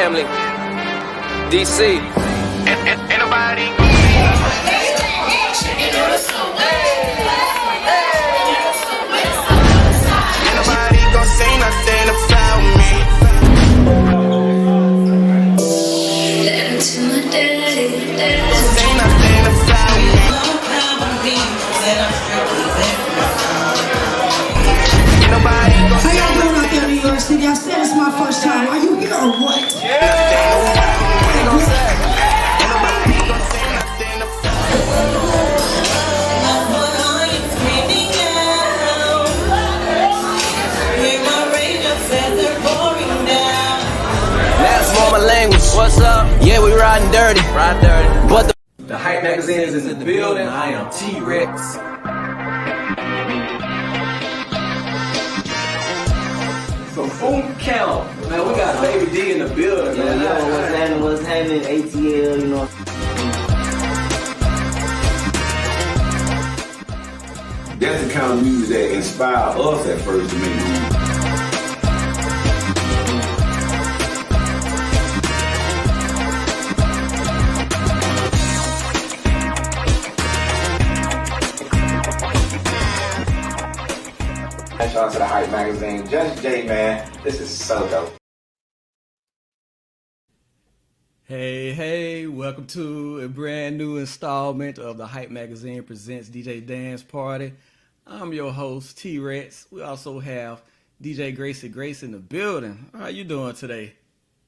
family. DC. Ain't nobody gon' say nothing about me. To my daddy, don't say nothing about me. How y'all doing out there in New York City? I said it's my first time. Are you here or what? Language. What's up? Yeah, we riding dirty. Ride dirty. But the Hype Magazine is in the building. I am Tee Recx. From Boom Count. Man, we got Baby D in the building, man. What's happening, ATL, you know. That's the kind of music that inspired us at first to make music. Shout out to the Hype Magazine. Judge J, man, this is so dope. Hey, welcome to a brand new installment of the Hype Magazine presents DJ Dance Party. I'm your host, Tee Recx. We also have DJ Graci Grace in the building. How you doing today?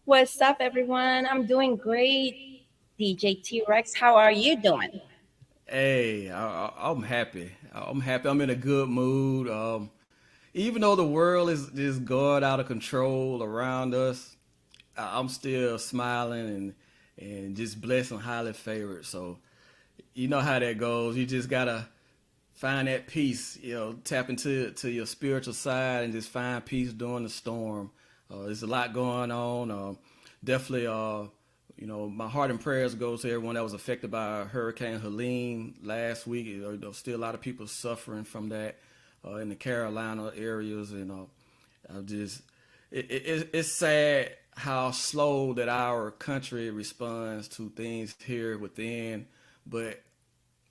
What's up, everyone? I'm doing great. DJ Tee Recx, how are you doing? Hey, I'm happy. I'm in a good mood. Even though the world is just going out of control around us, I'm still smiling and just blessed and highly favored. So you know how that goes. You just gotta find that peace, tap into your spiritual side and just find peace during the storm. There's a lot going on. Definitely, my heart and prayers goes to everyone that was affected by Hurricane Helene last week. There's still a lot of people suffering from that in the Carolina areas, and it's sad how slow that our country responds to things here within, but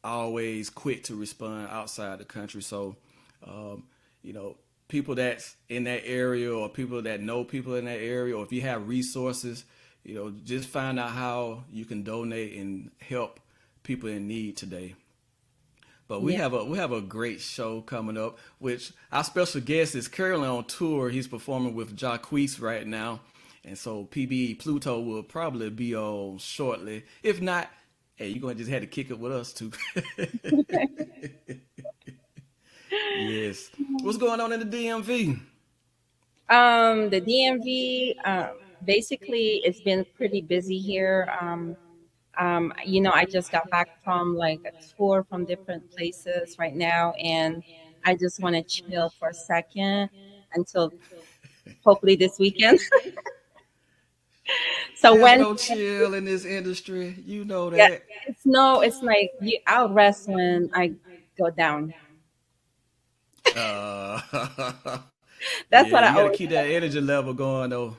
always quick to respond outside the country. So, people that's in that area, or people that know people in that area, or if you have resources, just find out how you can donate and help people in need today. But we have a great show coming up, which our special guest is currently on tour. He's performing with Jacquees right now. And so PBE Pluto will probably be on shortly. If not, hey, you're going to just have to kick it with us too. Yes. What's going on in the DMV? The DMV, basically, it's been pretty busy here. I just got back from like a tour from different places right now, and I just want to chill for a second until hopefully this weekend. So when no chill in this industry, you know that. Yeah, it's like I'll rest when I go down. That's what I gotta keep that energy level going though.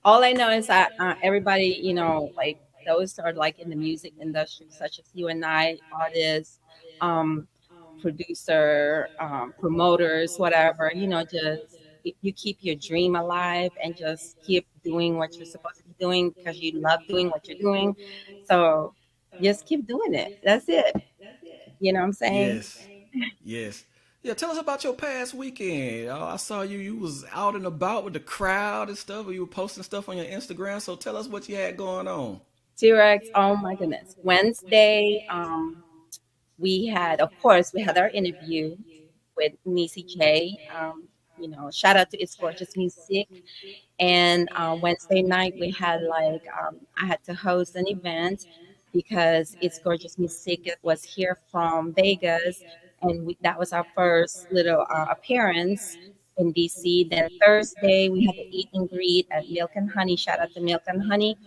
All I know is that everybody, like those are like in the music industry, such as you and I, artists, producer, promoters, whatever, just if you keep your dream alive and just keep doing what you're supposed to be doing because you love doing what you're doing. So just keep doing it. That's it. You know what I'm saying? Yes. Yeah, tell us about your past weekend. I saw you was out and about with the crowd and stuff. You were posting stuff on your Instagram. So tell us what you had going on. Tee Recx, oh my goodness. Wednesday, we had our interview with Missy J. Shout out to It's Gorgeous Music. And Wednesday night, we had I had to host an event because It's Gorgeous Music was here from Vegas. And that was our first little appearance in DC. Then Thursday, we had the eat and greet at Milk and Honey. Shout out to Milk and Honey.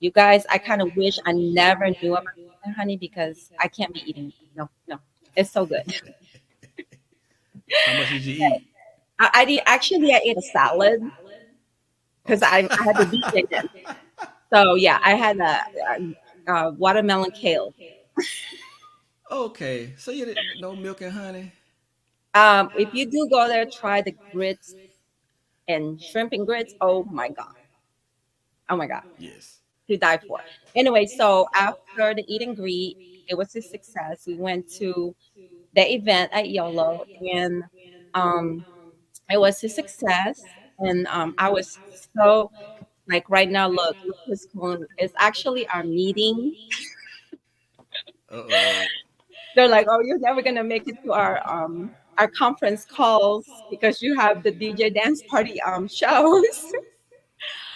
You guys, I kind of wish I never knew about Milk and Honey because I can't be eating. No. It's so good. How much did you eat? I ate a salad. because I had the DJ then. So yeah, I had a watermelon kale. Okay, so you didn't no milk and honey. If you do go there, try the grits and shrimp and grits. Oh my god, oh my god, Yes. to die for. Anyway, so after the eat and greet, it was a success. We went to the event at YOLO, and um, it was a success. And I was so like right now. Look who's calling. It's actually our meeting. Uh-oh. They're like, "Oh, you're never gonna make it to our conference calls because you have the DJ dance party shows."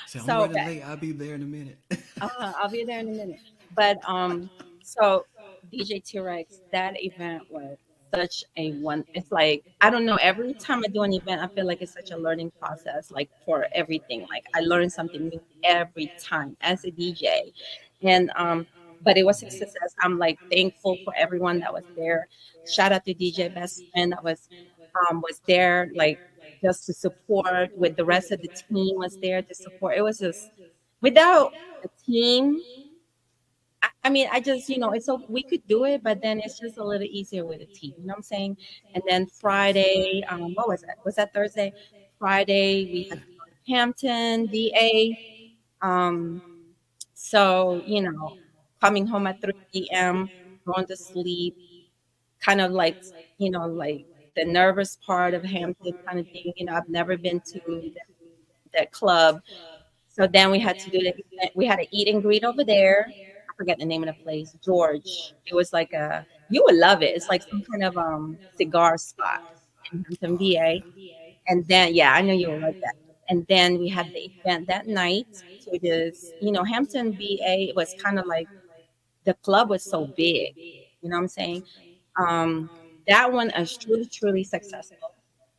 Say I'm So running late. I'll be there in a minute. I'll be there in a minute. But so DJ Tee Recx, that event was such a one. It's like I don't know. Every time I do an event, I feel like it's such a learning process. Like for everything, like I learn something new every time as a DJ, and but it was a success. I'm like thankful for everyone that was there. Shout out to DJ Best Friend that was there, like just to support. With the rest of the team was there to support. It was just without a team, I mean, I just, it's so we could do it, but then it's just a little easier with a team. You know what I'm saying? And then Friday, what was that? Was that Thursday? Friday, we had to go to Hampton, VA. So, coming home at 3 p.m., going to sleep, kind of like, like the nervous part of Hampton kind of thing. I've never been to that club. So then we had to do the event. We had to eat and greet over there. I forget the name of the place. George. It was like you would love it. It's like some kind of cigar spot in Hampton, Oh VA. yeah. And then yeah, I know you will like that. And then we had the event that night. So this, Hampton, VA was kind of like the club was so big. You know what I'm saying? Um, that one is truly, truly successful.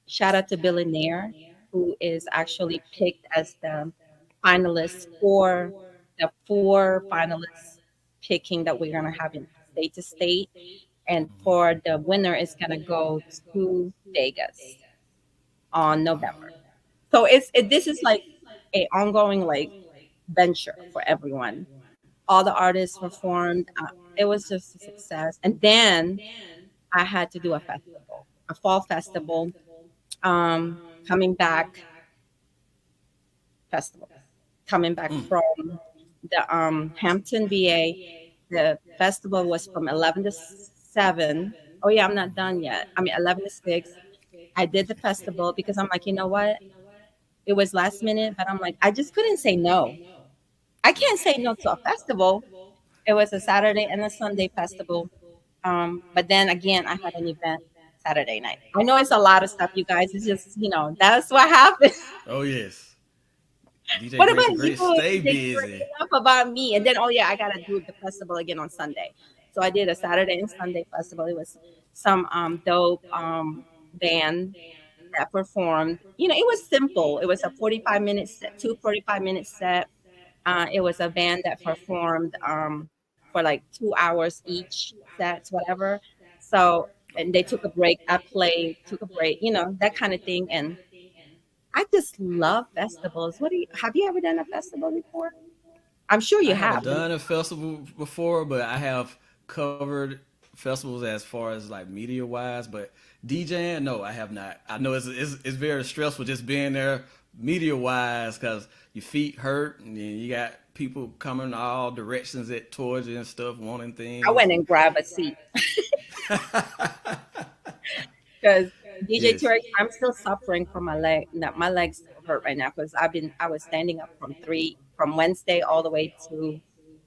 Shout out to Billionaire, who is actually picked as the finalists for the four finalists picking that we're gonna have in state to state, and for the winner is gonna go to Vegas on November. So this is like a ongoing like venture for everyone. All the artists performed. It was just a success, and then I had to do a festival, a fall festival. Coming back festival, coming back Mm. from the Hampton, VA. The festival was from 11 to 7. Oh yeah, I'm not done yet. I mean 11 to 6. I did the festival because I'm like, you know what? It was last minute, but I'm like, I just couldn't say no. I can't say no to a festival. It was a Saturday and a Sunday festival. But then again, I had an event Saturday night. I know it's a lot of stuff, you guys. It's just, that's what happened. Oh yes. DJ What Gracie about you? Grace, stay Did busy. enough about me? And then, oh yeah, I gotta do the festival again on Sunday. So I did a Saturday and Sunday festival. It was some dope band that performed. It was simple. It was a 45-minute set, 2 45-minute set. It was a band that performed for like 2 hours each sets, whatever. So and they took a break. I played, took a break, that kind of thing. And I just love festivals. What do you have you ever done a festival before? I'm sure I you haven't have. done a festival before, but I have covered festivals as far as like media wise. But DJing, no, I have not. I know it's very stressful just being there media wise because your feet hurt and then you got people coming all directions at towards you and stuff, wanting I things. went And and grabbed a seat because DJ yes. Turek, I'm still suffering from my leg. No, my legs still hurt right now because I was standing up from Wednesday all the way to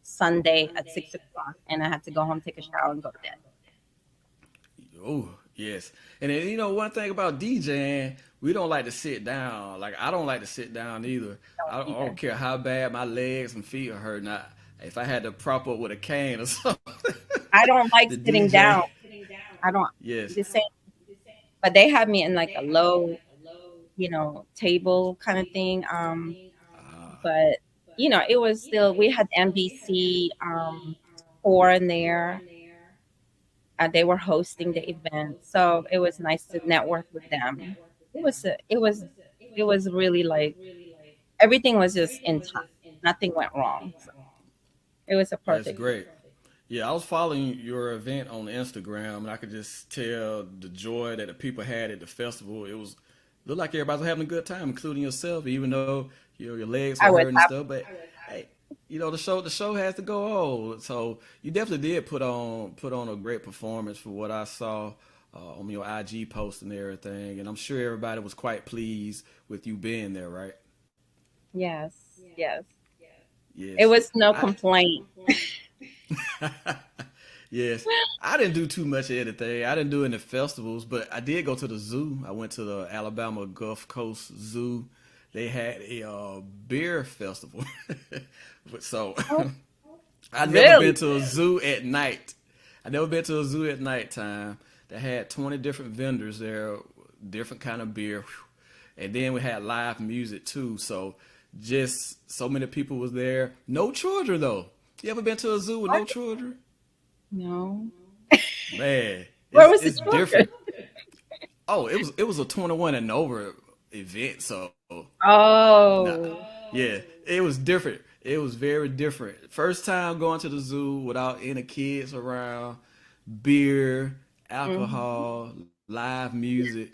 Sunday at 6 o'clock, and I had to go home, take a shower, and go to bed. Oh, yes. And then, one thing about DJing, we don't like to sit down. Like, I don't like to sit down either. I don't Either. care how bad my legs and feet are hurting. If I had to prop up with a cane or something, I don't like the sitting down. DJ, I don't yes. the same, but they had me in like a low, table kind of thing. But it was still we had NBC four in there. They were hosting the event, so it was nice to network with them. It was really like everything was just in time. Nothing went wrong. So it was a That's perfect. great. Yeah, I was following your event on Instagram, and I could just tell the joy that the people had at the festival. It was looked like everybody was having a good time, including yourself, even though your legs I were was hurting and happy. stuff. But hey, the show has to go on. So you definitely did put on a great performance for what I saw on your IG post and everything. And I'm sure everybody was quite pleased with you being there, right? Yes, yes. It Yes. was no I complaint. Yes, I didn't do too much of anything. I didn't do any festivals, but I did go to the zoo. I went to the Alabama Gulf Coast Zoo. They had a beer festival. So Oh, I never been really? to a zoo at night. I never been to a zoo at nighttime. They had 20 different vendors there, different kind of beer. And then we had live music too. So just so many people was there. No children though. You ever been to a zoo with no What? children? No. Man, Where it's was the it's children? different. Oh, it was a 21 and over event, so nah, Oh. yeah, it was different. It was very different. First time going to the zoo without any kids around, beer, Hmm. alcohol, live music,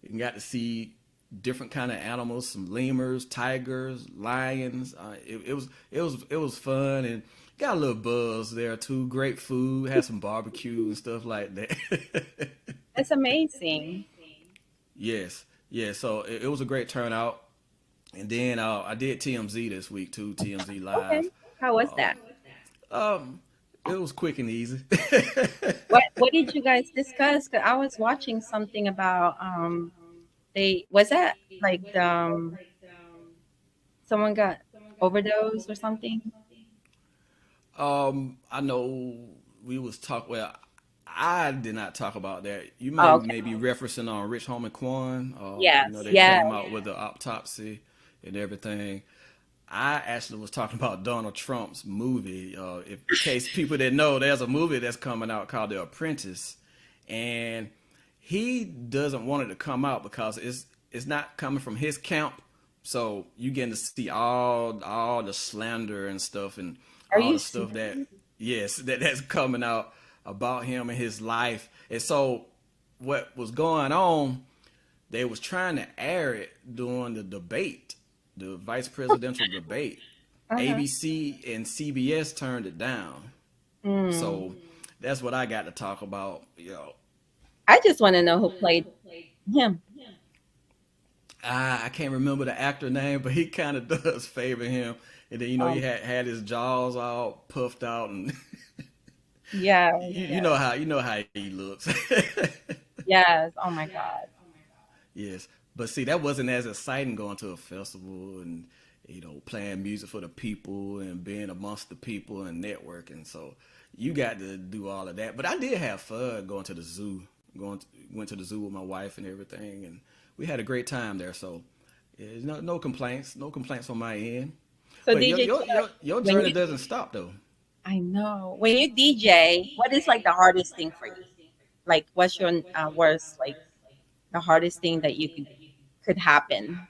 and got to see different kind of animals, some lemurs, tigers, lions. It was fun and got a little buzz there too. Great food, had some barbecue and stuff like that. That's amazing. Yes, yeah. So it was a great turnout. And then I did TMZ this week too. TMZ Okay. live. How was Um, that? um, it was quick and easy. What did you guys discuss? 'Cause I was watching something about they was that like someone got overdose or something? I know we was talk. Well, I did not talk about that. You Oh, might okay. maybe referencing on Rich Homie Quan. Yes, They yes. came out with the autopsy and everything. I actually was talking about Donald Trump's movie. If in case people didn't know, there's a movie that's coming out called The Apprentice, and he doesn't want it to come out because it's not coming from his camp. So you getting to see all the slander and stuff and Are all you the stuff that serious? yes that's coming out about him and his life. And so what was going on? They was trying to air it during the debate, the vice presidential debate. Uh-huh. ABC and CBS turned it down. Mm. So that's what I got to talk about. I just want to know who played him. I can't remember the actor name, but he kind of does favor him. And then he Um, had his jaws all puffed out, and yes, you know yes, how he looks. yes. Oh my God. Yes, but see, that wasn't as exciting going to a festival and playing music for the people and being amongst the people and networking. So you got to do all of that. But I did have fun going to the zoo. Went to the zoo with my wife and everything, and we had a great time there. So yeah, no complaints, no complaints on my end. So But your DJ, your your, your when journey you, doesn't stop though. I know when you DJ, what is like the hardest thing for you? Like, what's your worst, like the hardest thing that you could happen?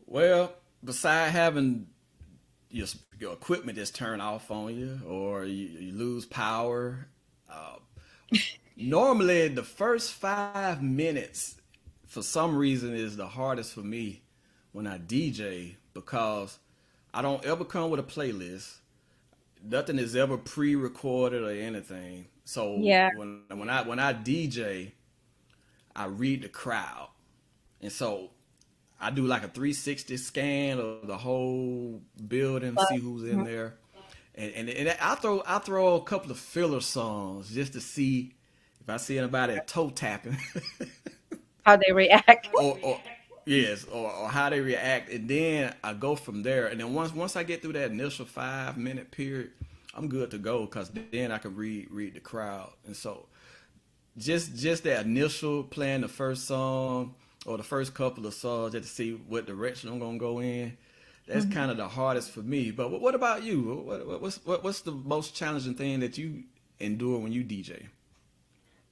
Well, beside having your your equipment just turn off on you, or you lose power. Uh, Normally, the first 5 minutes, for some reason, is the hardest for me when I DJ because I don't ever come with a playlist. Nothing is ever pre-recorded or anything. So Yeah. when I DJ, I read the crowd, and so I do like a 360 scan of the whole building, But see who's in mhm, there, and I throw a couple of filler songs just to see if I see anybody toe tapping, how they react. or yes, or how they react, and then I go from there. And then once I get through that initial 5 minute period, I'm good to go because then I can read the crowd. And so just that initial playing the first song or the first couple of songs just to see what direction I'm gonna go in. That's Mhm. kind of the hardest for me. But what about you? What's the most challenging thing that you endure when you DJ?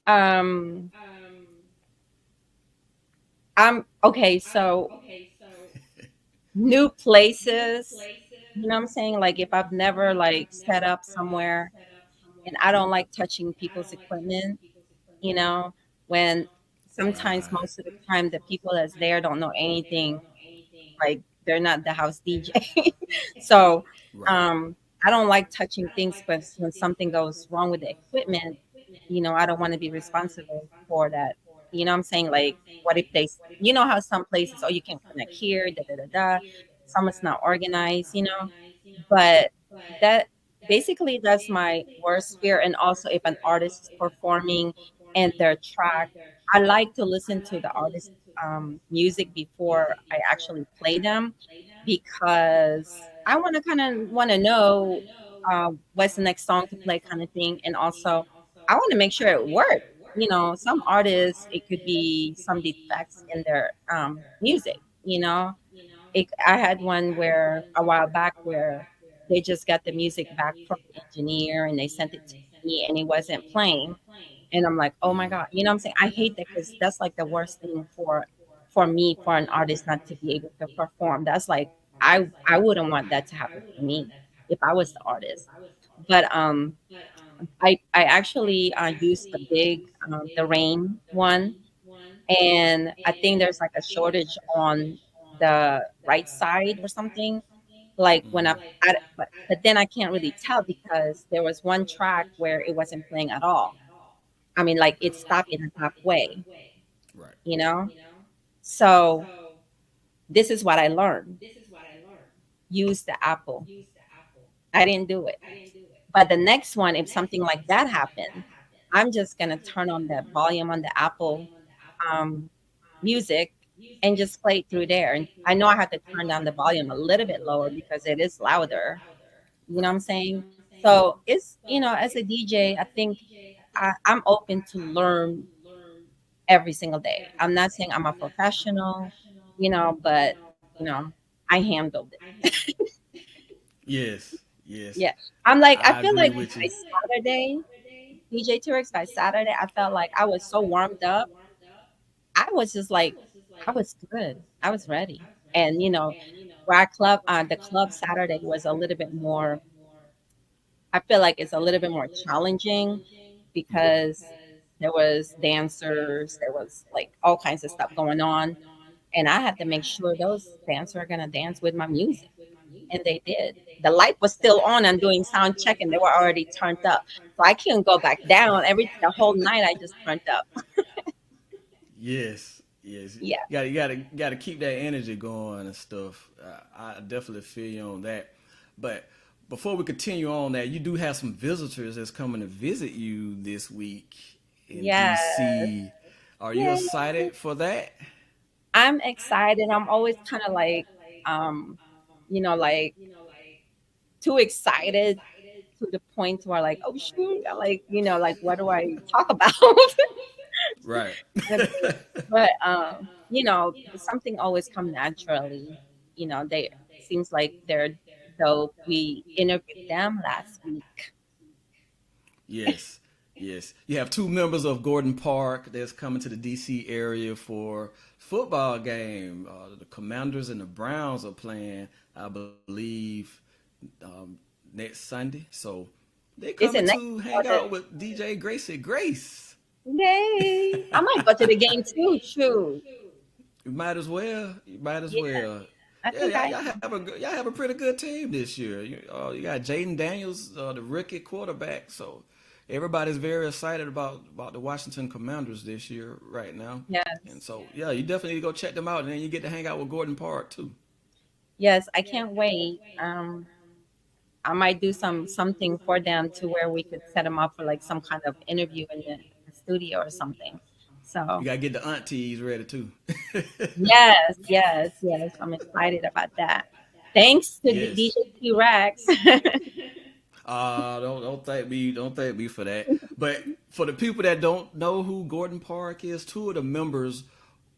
Um, I'm okay. So new places. You know what I'm saying? Like if I've never like set up somewhere, and I don't like touching people's equipment, you know, when sometimes Right. most of the time the people that's there don't know anything, like they're not the house DJ. So Right. um I don't like touching things, but when something goes wrong with the equipment, I don't want to be responsible for that. You know what I'm saying? Like what if you know how some places, oh, you can connect here, da da da da. Some it's not organized, but that basically that's my worst fear. And also if an artist is performing and their track, I like to listen to the artist music before I actually play them, because I want to know what's the next song to play, kind of thing. And also I want to make sure it works. Some artists, it could be some defects in their music. I had one where a while back where they just got the music back from the engineer and they sent it to me and it wasn't playing. And I'm like, oh my God, you know what I'm saying? I hate that, because that's like the worst thing for me, for an artist not to be able to perform. That's like I wouldn't want that to happen to me if I was the artist. But I actually used the rain one, and I think there's like a shortage on the right side or something. Like when but then I can't really tell because there was one track where it wasn't playing at all. I mean, like it stopped in halfway, Right. you know? So this is what I learned. Use the Apple. I didn't do it. But the next one, if something like that happened, I'm just gonna turn on the volume on the Apple um, music and just play it through there. And I know I have to turn down the volume a little bit lower because it is louder. You know what Right. I'm saying? So as a DJ, I think I'm open to learn every single day. I'm not saying I'm a professional, but you know, I handled it. Yes. Yes. Yeah. I I feel agree like with by you. Saturday, DJ Tee Recx, by Saturday, I felt like I was so warmed up. I was just like, I was good. I was ready. And where the club Saturday was a little bit more, I feel like it's a little bit more challenging because there was dancers, there was like all kinds of stuff going on. And I had to make sure those dancers are gonna dance with my music. And they did. The light was still on. I'm doing sound check and they were already turned up. So I couldn't go back down. The whole night I just turned up. Yes. Yes. You Yeah. gotta keep that energy going and stuff. I definitely feel you on that. But before we continue on that, you do have some visitors that's coming to visit you this week in Yes. DC. Are you Yay. excited for that? I'm excited. I'm always kind of like, like too excited to the point where like, oh shoot, like, like what do I talk about? Right. But something always come naturally. They seems like they're dope. We interviewed them last week. Yes, yes. You have two members of Gordon Park that's coming to the DC area for football game. The Commanders and the Browns are playing, I believe, next Sunday. So they Is it coming next to or hang the out with DJ Graci Grace. yay? I might go to the game too. Shoot. You might as well. You might as Yeah, well. I Yeah, think I y'all have a pretty good team this year. You got Jaden Daniels, the rookie quarterback. So everybody's very excited about the Washington Commanders this year right now. And yes. so yeah, you definitely need to go check them out, and then you get to hang out with Gordon Park too. Yes, I can't wait. I might do something for them to where we could set them up for like some kind of interview in the studio or something. You So gotta get the aunties ready too. yes, yes, yes. I'm excited about that. Thanks to Yes. DJ Tee Recx. Don't thank me for that. But for the people that don't know who Gordon Park is, two of the members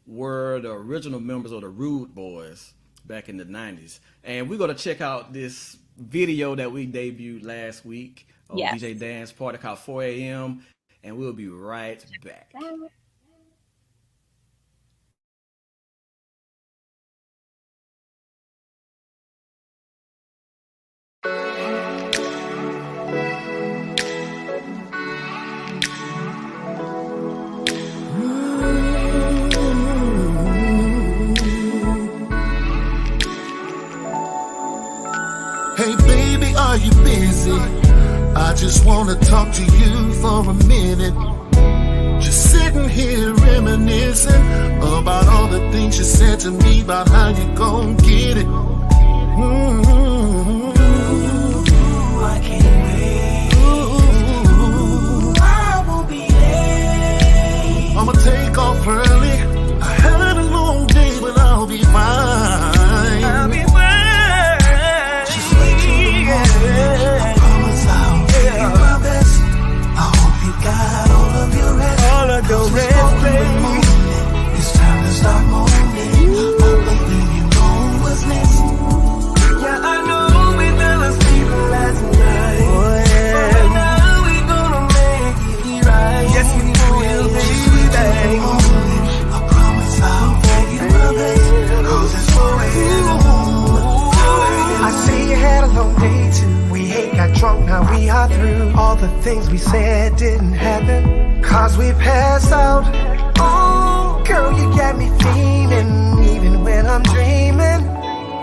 were the original members of the Rude Boys back in the '90s, and we're gonna check out this video that we debuted last week on Yes. DJ Dan's Party called 4 a.m. and we'll be right back. just wanna talk to you for a minute. Just sitting here reminiscing about all the things you said to me about how you gon' get it. Ooh, I can't wait. Ooh, I won't be late. I'ma take off early. I had a long day, but I'll be fine. I'll be fine. Just wait till the morning. I promise I'll give you my best. I hope you got all of your rest. All of your rest, baby. It's time to start moving. Oh, baby, you know what's next. Yeah, I know we fell asleep last night. Oh, yeah. But right now we gonna make it right. Yes, we will, baby. I promise I'll give you my best. 'Cause it's 4 a.m. I see you had a long day too. We hate got drunk, now we are through. All the things we said didn't happen, 'cause we passed out. Oh, girl, you got me feeling, even when I'm dreaming.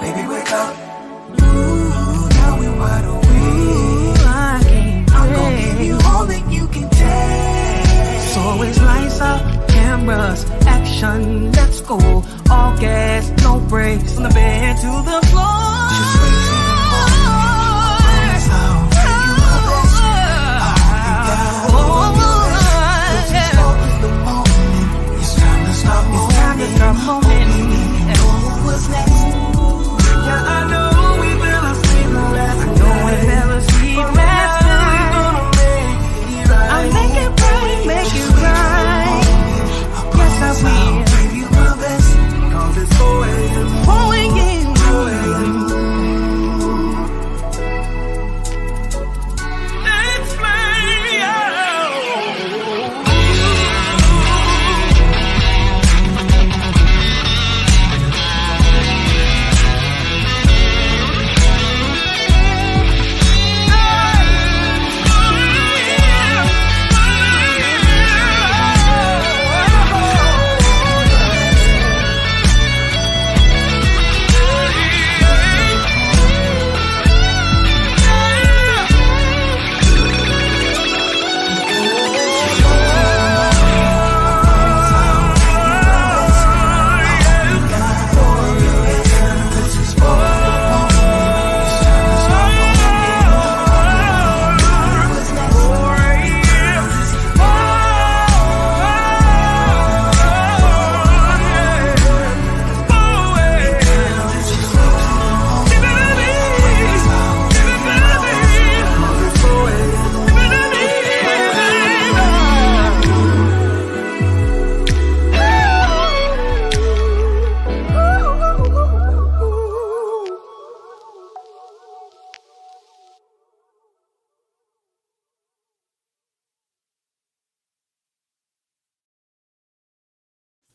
Baby, wake up. Ooh, now we wide awake. I'm gonna give you all that you can take. It's always lights out, cameras, action, let's go. All gas, no brakes, from the bed to the floor. Just wait till the morning. I promise I'll give you my best. I hope you got all of your rest. 'Cause it's 4 in the morning. It's time to start moving. It's time to start moving. You know what's next. Yeah, I know we fell asleep last night. I know we fell asleep last night. Gonna make it right. I'll make it right, make it right. I Yes, I promise I'll will. give you my best. 'Cause it's 4 a.m. 4 a.m. 4 a.m. Let's play out.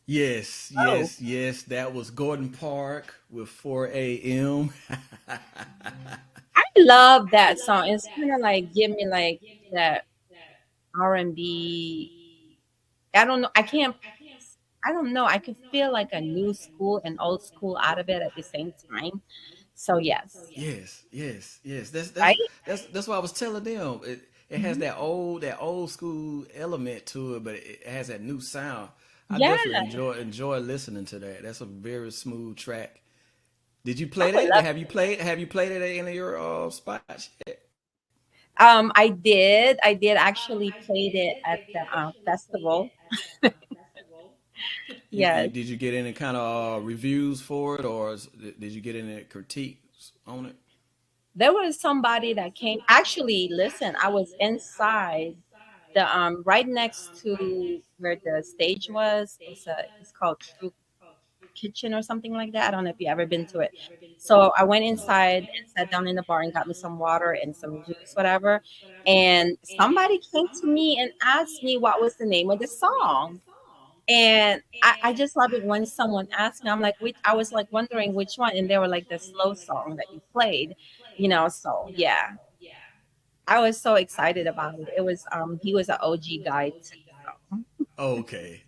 Yes, Oh, yes, yes. That was Gordon Park with 4 a.m. I love that song. It's kind of like give me like that R&B. I don't know. I can't. I don't know. I could feel like a new school and old school out of it at the same time. So yes, Yes, yes, yes. right? That's what I was telling them. It has Mhm. that old school element to it, but it has that new sound. I Yeah, definitely enjoy listening to that. That's a very smooth track. Did you I play would that? love. Have you played it in your spots yet? I did actually played it at the festival. Yes, Did you get any kind of reviews for it, or did you get any critiques on it? there was somebody that came. Actually, listen, I was inside the right next to where the stage was. It's called True Kitchen or something like that. I don't know if you ever been to it. So I went inside and sat down in the bar and got me some water and some juice, whatever. And somebody came to me and asked me what was the name of the song. And I just love it when someone asks me. I'm like, which I was like wondering which one, and they were like the slow song that you played, So yeah, I was so excited about it. It was he was an OG guy too. So. Okay.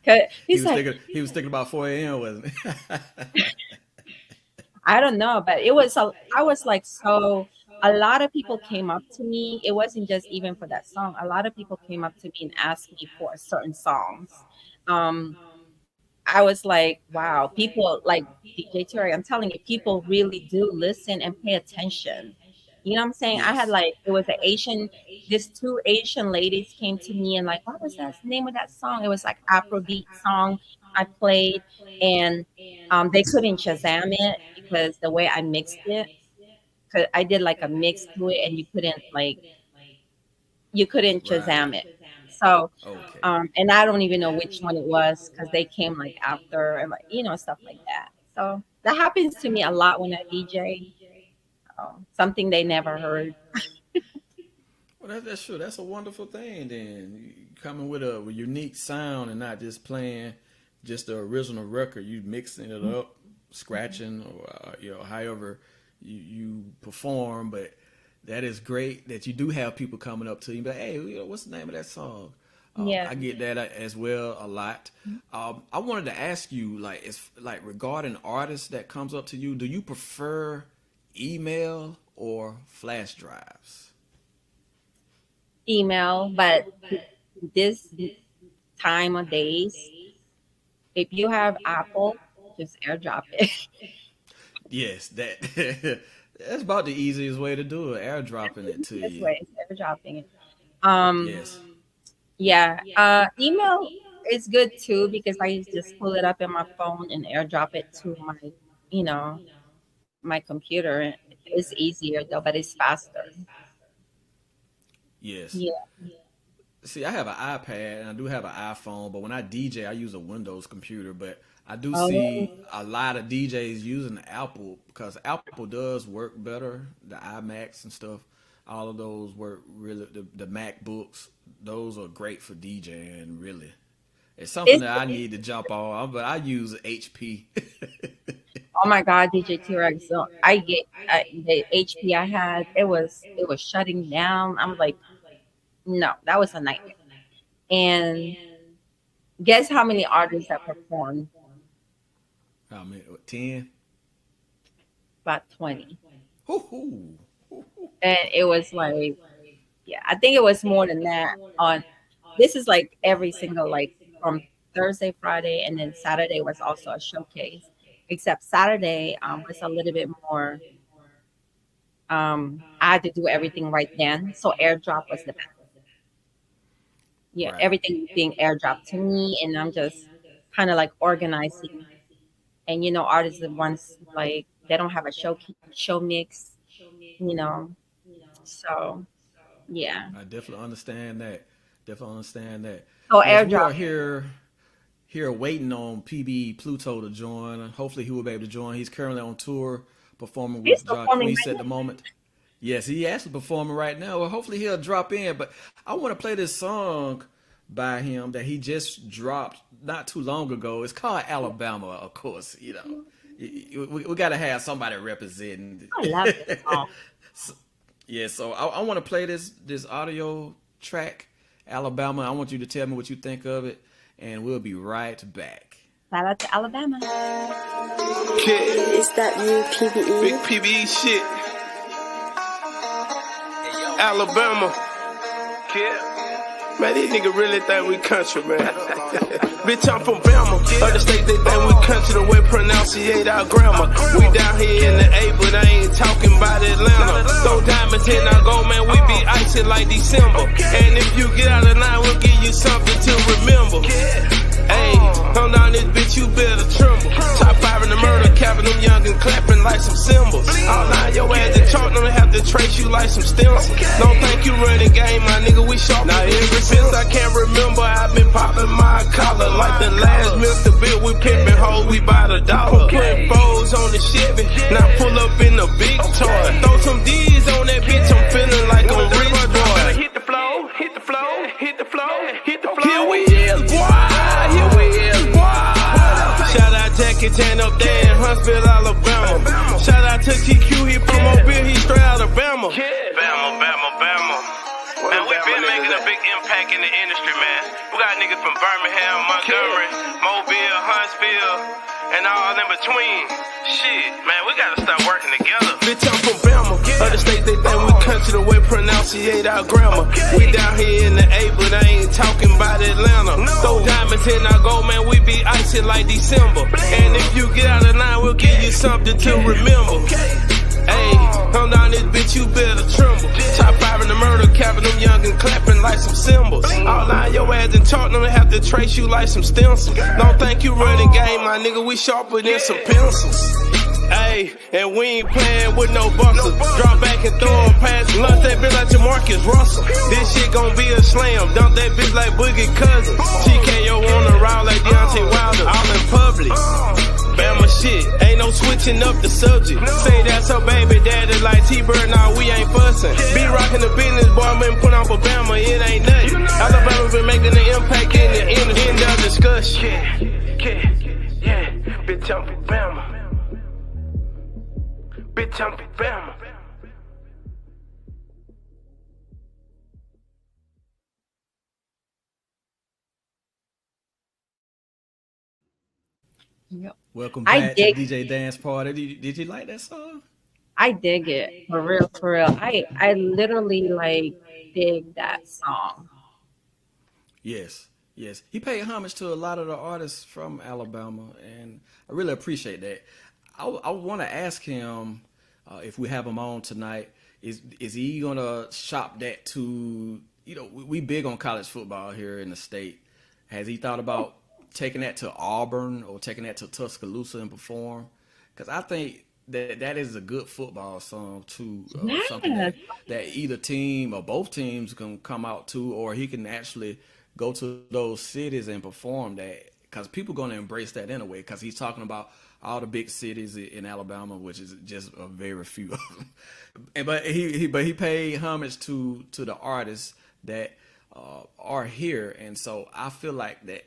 'Cause he he's was like, thinking about 4 a.m. wasn't he? I don't know, but it was I was like so a lot of people came up to me. It wasn't just even for that song. A lot of people came up to me and asked me for certain songs. I was like, wow, people like DJ Terry, I'm telling you, people really do listen and pay attention. You know what I'm saying? I had like, it was these 2 Asian ladies came to me and like, what was that name of that song? It was like Afrobeat song I played, and they couldn't Shazam it because the way I mixed it, because I did like a mix to it and you couldn't Shazam it. So, and I don't even know which one it was because they came like after and like, you know, stuff like that. So that happens to me a lot when I DJ. Something they never heard. Well, that's true. That's a wonderful thing. Then you coming with a unique sound and not just playing just the original record. You mixing it up, scratching, or you know, however you perform. But that is great that you do have people coming up to you, but hey, you know, what's the name of that song? I get that as well a lot. I wanted to ask you, like, it's like regarding artists that comes up to you, do you prefer email or flash drives? Email, but this time of days, if you have Apple, just airdrop it. Yes, that's about the easiest way to do it, airdropping it to you. Way, airdropping it. Yes. Yeah. Email is good too because I just pull it up in my phone and airdrop it to my, you know, my computer. It's easier though, but it's faster. Yes. Yeah. See, I have an iPad and I do have an iPhone, but when I DJ, I use a Windows computer. But I do see a lot of DJs using Apple because Apple does work better. The iMacs and stuff, all of those work really. The MacBooks, those are great for DJing. Really, it's something that I need to jump on. But I use HP. Oh my God, DJ Tee Recx. So the HP I had, it was shutting down. I'm like, no, that was a nightmare. And guess how many artists that performed? How many? 10? About 20. Hoo-hoo. And it was like, yeah, I think it was more than that. This is like every single, like from Thursday, Friday, and then Saturday was also a showcase. Except Saturday was a little bit more. I had to do everything right then, so airdrop was the best. Yeah, right. Everything being airdropped to me, and I'm just kind of like organizing. And you know, artists that once like they don't have a show mix, you know. So, yeah. I definitely understand that. So airdrop here waiting on PB Pluto to join. Hopefully he will be able to join. He's currently on tour performing with Jacquees at the moment. Yes, he actually performing right now. Well, hopefully he'll drop in. But I want to play this song by him that he just dropped not too long ago. It's called Alabama, of course. You know, we got to have somebody representing. I love this song. So I want to play this audio track, Alabama. I want you to tell me what you think of it. And we'll be right back. Shout out to Alabama. Is that new PBE? Big PBE shit. Alabama. Man, these niggas really think we country, man. Bitch, I'm from Bama. Other states, they think we country the way pronunciate our grammar. We down here in the A, but I ain't talking about Atlanta. Throw diamonds in our gold, man, we be icing like December. And if you get out of line, we'll give you something to remember. Hey, come down this bitch, you better tremble. Top 5 in the murder, capping them young and clapping like some cymbals. All line your ass and chalk, don't have to trace you like some stencils. Don't think you running game, my nigga, we sharp. Now ever since I can't remember, I've been popping my collar. Like the last Mr. Bill, we pimpin' hoes, we buy the dollar. Put foes on the Chevy, now pull up in the big toy. Throw some D's on that bitch, I'm feeling like a rich boy. Hit the flow, hit the flow, hit the flow, hit the flow. Here we is, boy. Here we is, boy. Shout out Jackie Chan up there in Huntsville, Alabama. Shout out to TQ, he from Mobile, he straight out of Bama. Bama. Man, we been making a big impact in the industry, man. We got niggas from Birmingham, Montgomery, Mobile, Huntsville, and all in between. Shit, man, we gotta start working together. Bitch, I'm from Bama. Other states, they think we country the way pronunciate our grammar. We down here in the A, but I ain't talking about Atlanta. Throw diamonds in our gold, man, we be icy like December. And if you get out of line, we'll give you something to remember. Hey, come down this bitch, you better tremble. Top 5 in the murder, capping them young and clapping like some cymbals. Outline your ass and talk, them have to trace you like some stencils. Don't think you running game, my nigga, we sharper than some pencils. Hey, and we ain't playing with no busters. Drop back and throw a pass. Lunch that bitch like Jamarcus Russell. This shit gon' be a slam. Dump that bitch like Boogie Cousins. TKO on the route like Deontay Wilder. All in public. Bama shit, ain't no switching up the subject. Say that's her baby daddy like T-Bird, nah, we ain't fussing. Be rocking the business, boy, been put on for Bama, it ain't nothing. Alabama been making an impact in the industry. End of discussion. Yeah, bitch, I'm from Bama. Bitch, I'm from Bama. Yep. Welcome back to DJ Dance Party. Did you like that song? I dig it, for real, for real. I literally like dig that song. Yes. He paid homage to a lot of the artists from Alabama, and I really appreciate that. I want to ask him if we have him on tonight. Is he gonna shop that to? You know, we big on college football here in the state. Has he thought about taking that to Auburn or taking that to Tuscaloosa and perform? Because I think that is a good football song too. Something that either team or both teams can come out to, or he can actually go to those cities and perform that. Because people going to embrace that anyway. Because he's talking about all the big cities in Alabama, which is just a very few of them. But he paid homage to the artists that are here, and so I feel like that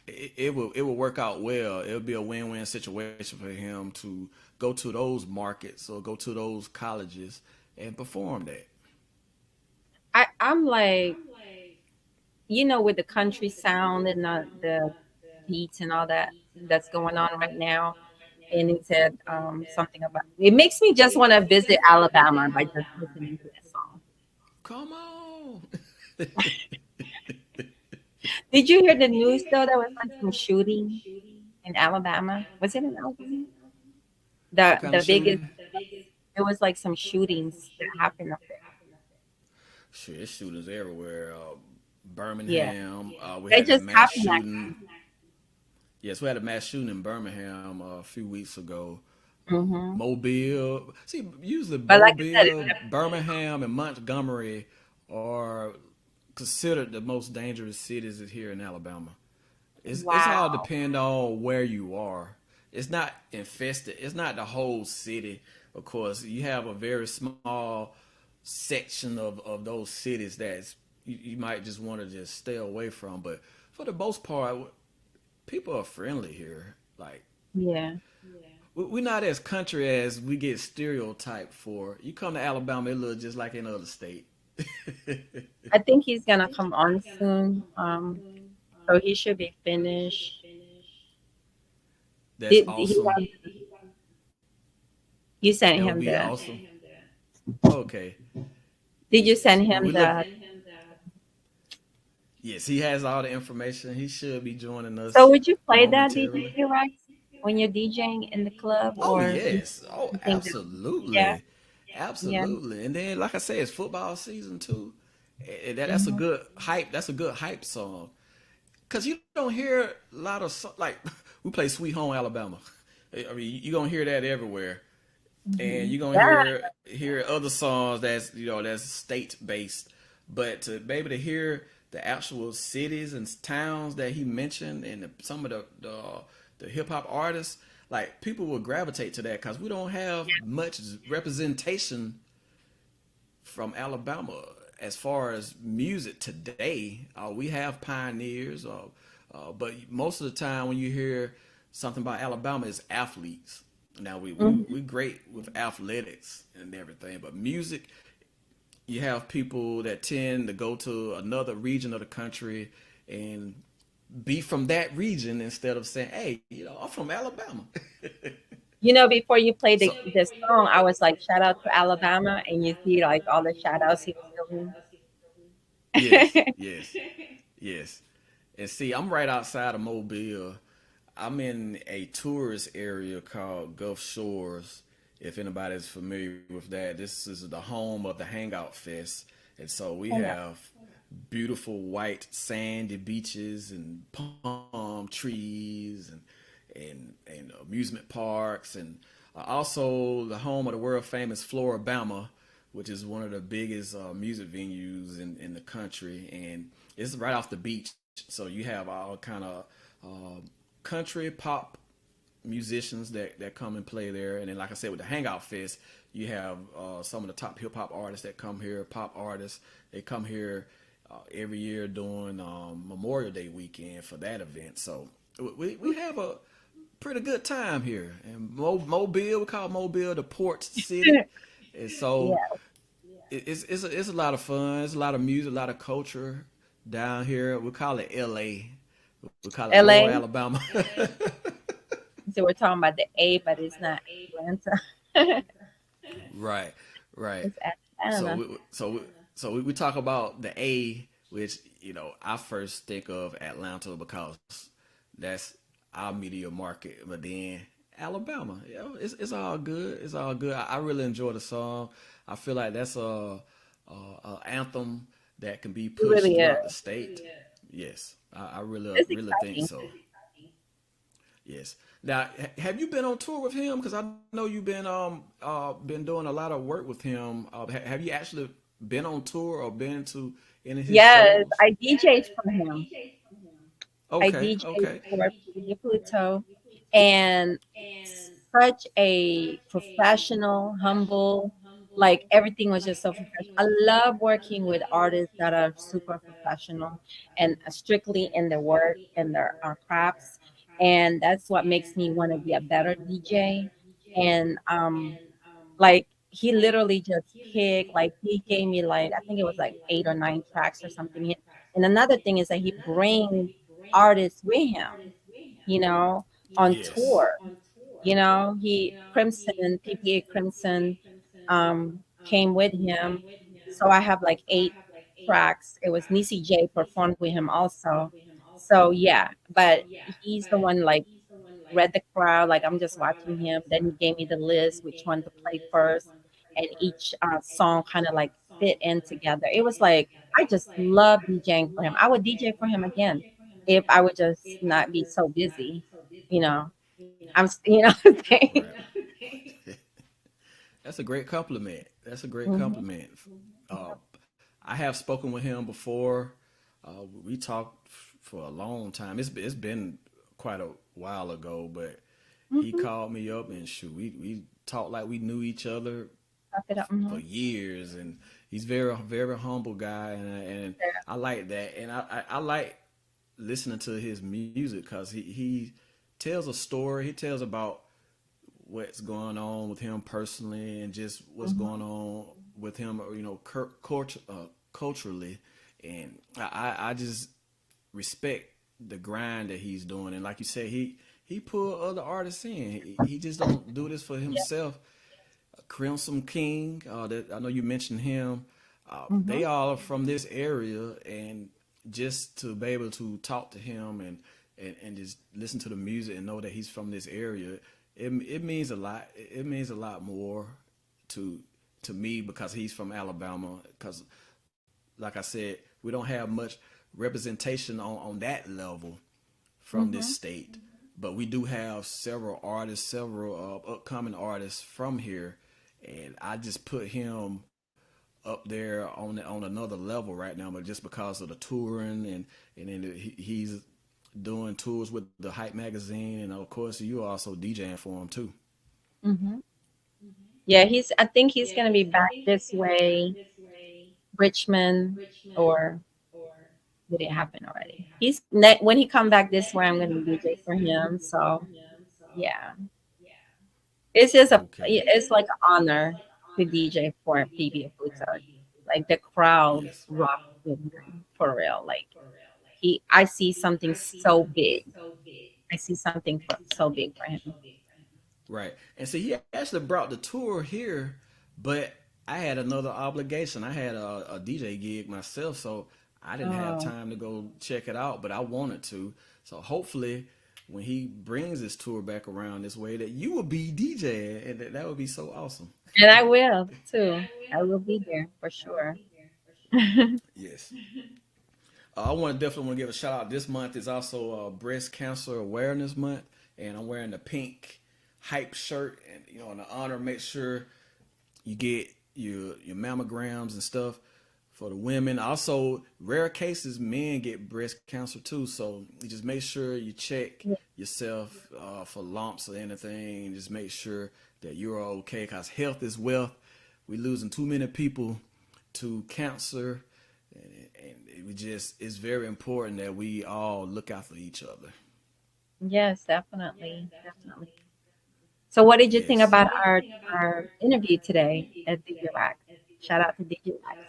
it will work out well. It'll be a win-win situation for him to go to those markets or go to those colleges and perform that. I'm like, you know, with the country sound and the beats and all that's going on right now. And he said something about it makes me just want to visit Alabama by just listening to that song. Come on. Did you hear the news though? There was like some shooting in Alabama. Was it in Alabama? The biggest. It was like some shootings that happened up there. Shit, there's shootings everywhere. Birmingham. We they had just a mass happened. shooting. Yes, we had a mass shooting in Birmingham a few weeks ago. Mm-hmm. Mobile. See, usually But Mobile, like I said, Birmingham, and Montgomery are considered the most dangerous cities here in Alabama. It's all depend on where you are. It's not infested. It's not the whole city. Of course, you have a very small section of those cities that you might just want to just stay away from. But for the most part, people are friendly here. Like, yeah. We're not as country as we get stereotyped for. You come to Alabama, it looks just like any other state. I think he's gonna come on soon. So he should be finished. That's awesome. You sent him be the. Awesome. Okay. Did you send him the? Yes, he has all the information. He should be joining us. So would you play that, DJ Graci, when you're DJing in the club? Oh, or yes. Oh, absolutely. Yeah. Absolutely. Yeah. And then, like I said, it's football season too. And that's a good hype. That's a good hype song. Because you don't hear a lot of, like, we play Sweet Home Alabama. I mean, you're going to hear that everywhere. And you're going to hear other songs that's, that's state-based. But to be able to hear the actual cities and towns that he mentioned and some of the hip-hop artists, like, people will gravitate to that because we don't have much representation from Alabama as far as music today. We have pioneers, but most of the time when you hear something about Alabama, it's athletes. Now, we great with athletics and everything, but music, you have people that tend to go to another region of the country and be from that region instead of saying, "Hey, I'm from Alabama." Before you play So the song, I was like, shout out to Alabama, and you see like all the shout outs he was doing. yes, yes, yes. And see, I'm right outside of Mobile. I'm in a tourist area called Gulf Shores. If anybody's familiar with that, this is the home of the Hangout Fest. And so we Oh, yeah. have beautiful white sandy beaches and palm trees and amusement parks and also the home of the world famous Floribama, which is one of the biggest music venues in the country, and it's right off the beach. So you have all kind of country pop musicians that come and play there, and then like I said with the Hangout Fest, you have some of the top hip hop artists that come here, pop artists. They come here every year during Memorial Day weekend for that event. So we have a pretty good time here. And Mobile, we call Mobile the port city, and so Yeah. it's a lot of fun. It's a lot of music, a lot of culture down here. We call it L.A. We call it Lower LA. Alabama. So we're talking about the A, but it's not Atlanta. Right, right. It's So Atlanta. we talk about the A, which I first think of Atlanta because that's our media market. But then Alabama, it's all good. It's all good. I really enjoy the song. I feel like that's a anthem that can be It pushed really is. throughout the state. Yes, I really It's really think exciting. so. Yes. Now, have you been on tour with him? Because I know you've been doing a lot of work with him. Have you actually been on tour or been to any of his Yes, shows? I DJ'd for him. I Okay, DJ'd okay. for DJ Pluto, and such a professional, humble, like everything was just so professional. I love working with artists that are super professional and strictly in their work and their crafts, and that's what makes me want to be a better DJ. And like he literally just picked, like he gave me like I think it was like 8 or 9 tracks or something. And another thing is that he bring artists with him, you know, on Yes. tour. He Crimson, PPA Crimson, came with him. So I have like 8 tracks. It was Nisi J performed with him also. So yeah, but he's the one like read the crowd, like I'm just watching him. Then he gave me the list, which one to play first, and each song kind of like fit in together. It was like I just love DJing for him. I would DJ for him again if I would just not be so busy. You know, what I'm saying? Right. That's a great compliment. That's a great Mhm. compliment. Uh, I have spoken with him before. We talked for a long time. It's been quite a while ago, but he Mhm. called me up and shoot, we talked like we knew each other Wrap it up. for Mhm. years, and he's very very humble guy, and Yeah. I like that, and I like listening to his music because he tells a story. He tells about what's going on with him personally and just what's Mhm. going on with him, culturally, and I just respect the grind that he's doing, and like you said, he pull other artists in. He just don't do this for Yeah. himself. Crimson King, that I know you mentioned him. They Mhm. all are from this area, and just to be able to talk to him and just listen to the music and know that he's from this area, it means a lot. It means a lot more to to me because he's from Alabama. Because, like I said, we don't have much representation on that level from this Mhm. state, but we do have several artists, several upcoming artists from here, and I just put him up there on another level right now. But just because of the touring and then he's doing tours with the Hype magazine, and of course you also DJing for him too. Mhm. Yeah, I think he's gonna be back this way, Richmond, or did it happen already? When he come back this way, I'm gonna DJ for him. So yeah, it's just Okay. it's like an honor to DJ for PB Pluto. Like the crowd Yes. rocked with him for real. Like I see something so big. I see something so big for him. Right. And see, he actually brought the tour here, but I had another obligation. I had a DJ gig myself, so I didn't have Oh, time to go check it out, but I wanted to. So hopefully, when he brings his tour back around this way, that you will be DJing, and that would be so awesome. and I will too. I will be there for sure. Yes. I definitely want to give a shout out. This month is also Breast Cancer Awareness Month, and I'm wearing the pink hype shirt, and in the honor, make sure you get your mammograms and stuff for the women. Also, rare cases, men get breast cancer too. So you just make sure you check yourself for lumps or anything. And just make sure that you're okay, because health is wealth. We're losing too many people to cancer, and it's very important that we all look out for each other. Yes, definitely, definitely. So, what did you think Yes. about our interview today at DJ Rack? Shout out to DJ Rack.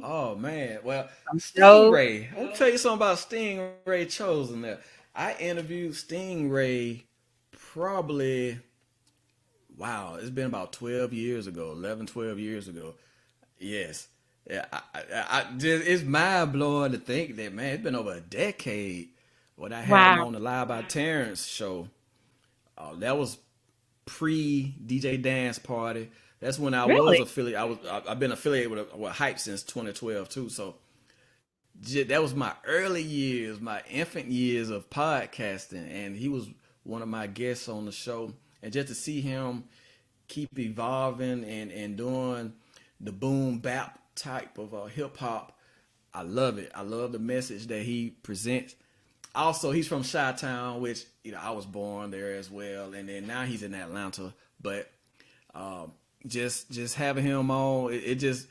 Oh man, well, So, Stingray. I'll tell you something about Stingray Chosen. There, I interviewed Stingray probably, wow, it's been about 12 years ago, 11, 12 years ago. Yes, yeah, it's mind blowing to think that, man, it's been over a decade when I had him wow, on the Live by Terrence show. That was pre DJ Dance Party. That's when I was really? affiliate. I've been affiliated with Hype since 2012 too. So that was my early years, my infant years of podcasting, and he was one of my guests on the show. And just to see him keep evolving and doing the boom bap type of hip hop, I love it. I love the message that he presents. Also, he's from Chi-Town, which I was born there as well, and then now he's in Atlanta. But just having him on, it just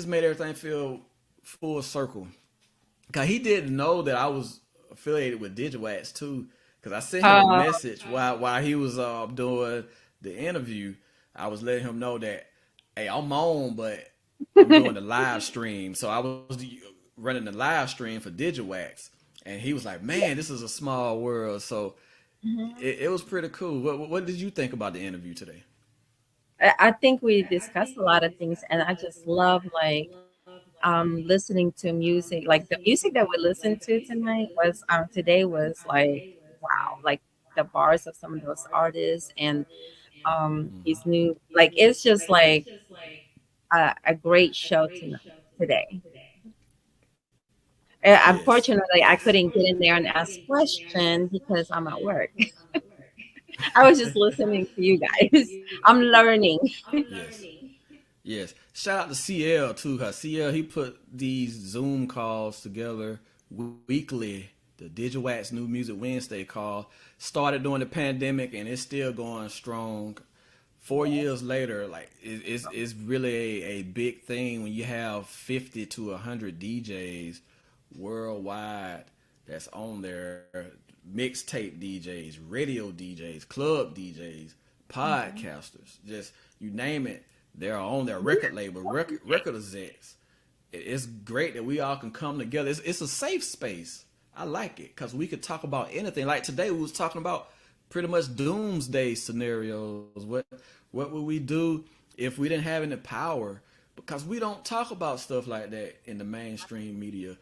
made everything feel full circle. Cause he didn't know that I was affiliated with DigiWax too. Cause I sent him a Uh, message while he was doing the interview. I was letting him know that, hey, I'm on, but I'm doing the live stream. So I was running the live stream for DigiWax, and he was like, "Man, this is a small world." So it was pretty cool. What did you think about the interview today? I think we discussed a lot of things, and I just love like listening to music. Like the music that we listened to tonight was today was like wow, like the bars of some of those artists and his new like it's just like a great show tonight today. Yes, Unfortunately, I yes, couldn't get in there and ask questions because I'm at work. I was just listening to you guys. I'm learning. yes. Yes. Shout out to CL too, cause CL, he put these Zoom calls together weekly. The DigiWax New Music Wednesday call started during the pandemic, and it's still going strong. 4 years later, like it's really a big thing when you have 50 to 100 DJs worldwide that's on there. Mixtape DJs, radio DJs, club DJs, podcasters, just you name it, they're on their record label, record execs. It's great that we all can come together. It's a safe space. I like it because we could talk about anything. Like today, we was talking about pretty much doomsday scenarios. What would we do if we didn't have any power? Because we don't talk about stuff like that in the mainstream media.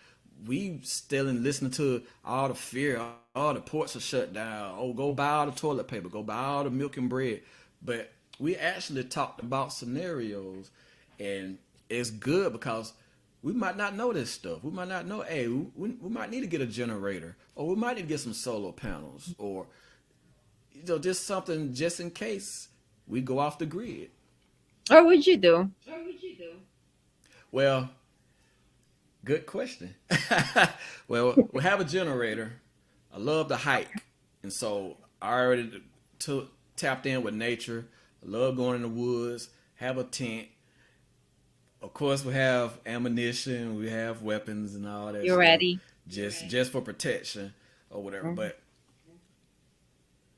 We still listening to all the fear, all the ports are shut down. Oh, go buy all the toilet paper, go buy all the milk and bread. But we actually talked about scenarios, and it's good because we might not know this stuff. We might not know, hey, we might need to get a generator, or we might need to get some solar panels, or just something just in case we go off the grid. What would you do? Well, good question. Well, we have a generator. I love to hike, and so I already tapped in with nature. I love going in the woods. Have a tent. Of course, we have ammunition. We have weapons and all that You stuff, ready? just for protection or whatever. Mhm. But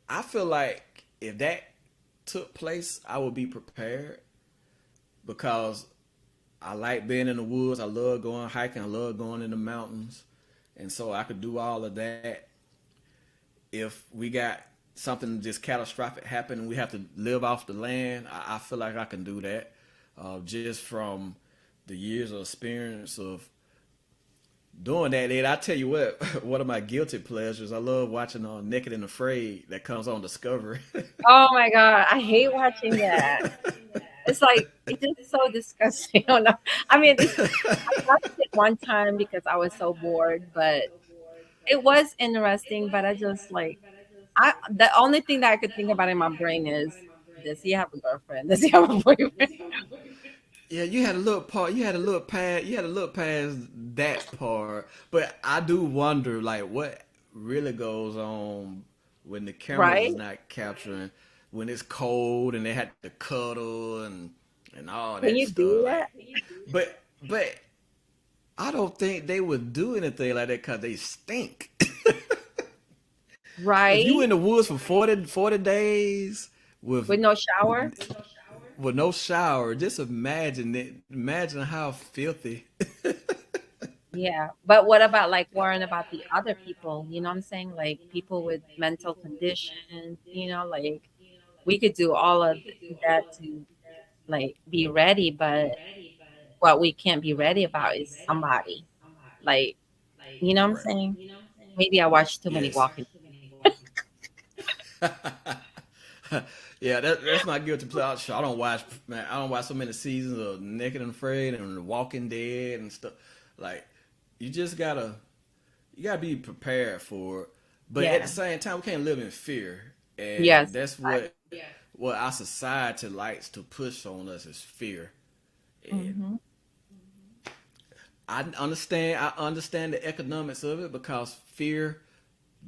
I feel like if that took place, I would be prepared because I like being in the woods. I love going hiking. I love going in the mountains. And so I could do all of that. If we got something just catastrophic happen and we have to live off the land, I feel like I can do that. Just from the years of experience of doing that. And I tell you what, one of my guilty pleasures, I love watching Naked and Afraid that comes on Discovery. Oh my God, I hate watching that. It's like, it's just so disgusting. I mean, I watched it one time because I was so bored, but it was interesting. But I just like, the only thing that I could think about in my brain is, does he have a girlfriend? Does he have a boyfriend? Yeah, you had a little part. You had a little past. You had a look past that part. But I do wonder, like, what really goes on when the camera is not capturing, when it's cold and they had to cuddle and all that. Can you stuff. do that? But I don't think they would do anything like that because they stink. Right. If you in the woods for 40 days with no shower. With no shower, just imagine it. Imagine how filthy. Yeah, but what about like worrying about the other people? You know what I'm saying? Like people with mental conditions. Like we could do all of that to like be ready, but what we can't be ready about is somebody. Like, you know what I'm saying? Maybe I watched too many Walking. Yeah, that's my guilty pleasure. I don't watch so many seasons of Naked and Afraid and The Walking Dead and stuff. Like, you just gotta be prepared for it. But at the same time, we can't live in fear. And that's what our society likes to push on us is fear. And I understand the economics of it because fear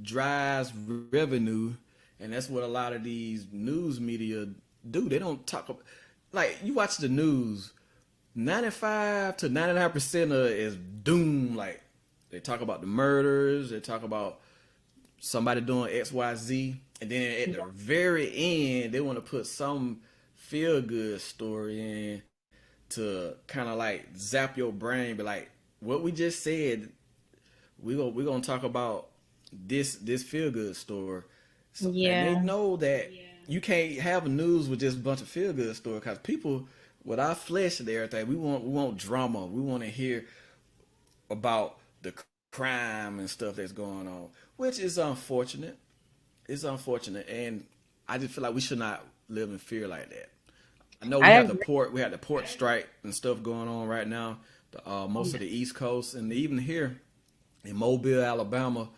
drives revenue. And that's what a lot of these news media do. They don't talk about, like, you watch the news, 95 to 99% of it is doom. Like, they talk about the murders, they talk about somebody doing XYZ, and then at the very end, they want to put some feel-good story in to kind of like zap your brain, but like, what we just said, we're gonna talk about this feel-good story. So, and they know that you can't have news with just a bunch of feel good stories because people, with our flesh and everything, we want drama. We want to hear about the crime and stuff that's going on, which is unfortunate. It's unfortunate, and I just feel like we should not live in fear like that. I know we have the port strike and stuff going on right now. Most of the East Coast and even here in Mobile, Alabama.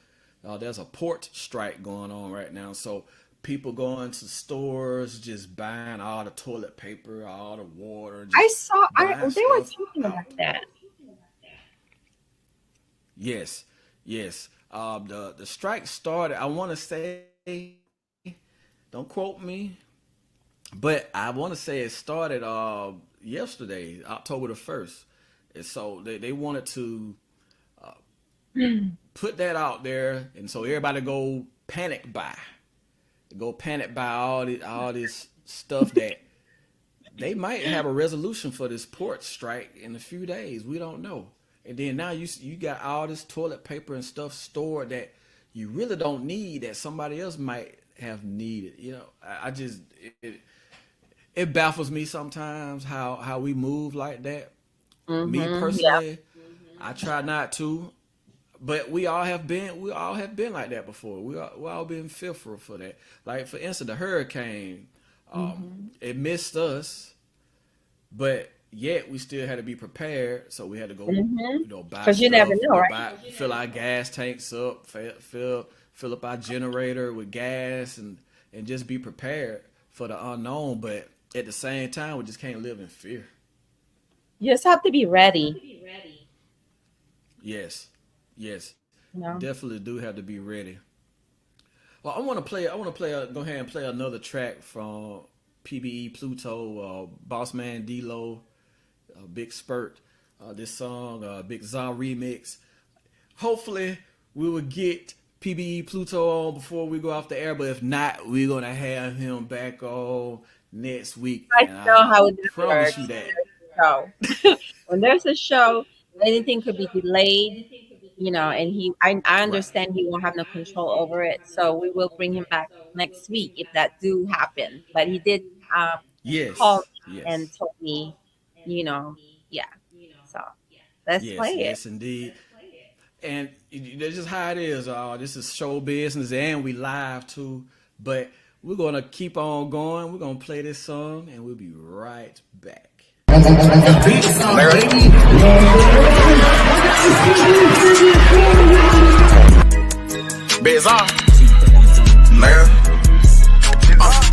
There's a port strike going on right now. So people going to stores, just buying all the toilet paper, all the water. They were talking about that. Yes. The strike started, I want to say, don't quote me, but I want to say it started yesterday, October the 1st. And so they wanted to put that out there, and so everybody go panic buy all this stuff that they might have a resolution for this port strike in a few days. We don't know. And then now you got all this toilet paper and stuff stored that you really don't need that somebody else might have needed. It baffles me sometimes how we move like that. Me personally, I try not to. But we all have been like that before. We all been fearful for that. Like, for instance, the hurricane, it missed us, but yet we still had to be prepared. So we had to go, buy stuff, you never know, right? Fill our gas tanks up, fill up our generator with gas, and just be prepared for the unknown. But at the same time, we just can't live in fear. You just have to be ready. Yes. No. Definitely do have to be ready. Well, go ahead and play another track from PBE Pluto, Boss Man D-Lo, Big Spurt. This song, Big Zon remix. Hopefully we will get PBE Pluto on before we go off the air, but if not, we're gonna have him back on next week. I know how it promise works. you that. show. When there's a show, anything could be delayed, and I Right. understand he won't have no control over it. So we will bring him back next week if that do happen. But he did call Yes. me and Yes. told me, you know, yeah. So let's Yes. play it. Yes, indeed. And that's just how it is. This is show business, and we live too. But we're gonna keep on going. We're gonna play this song, and we'll be right back. Biz off, nigga.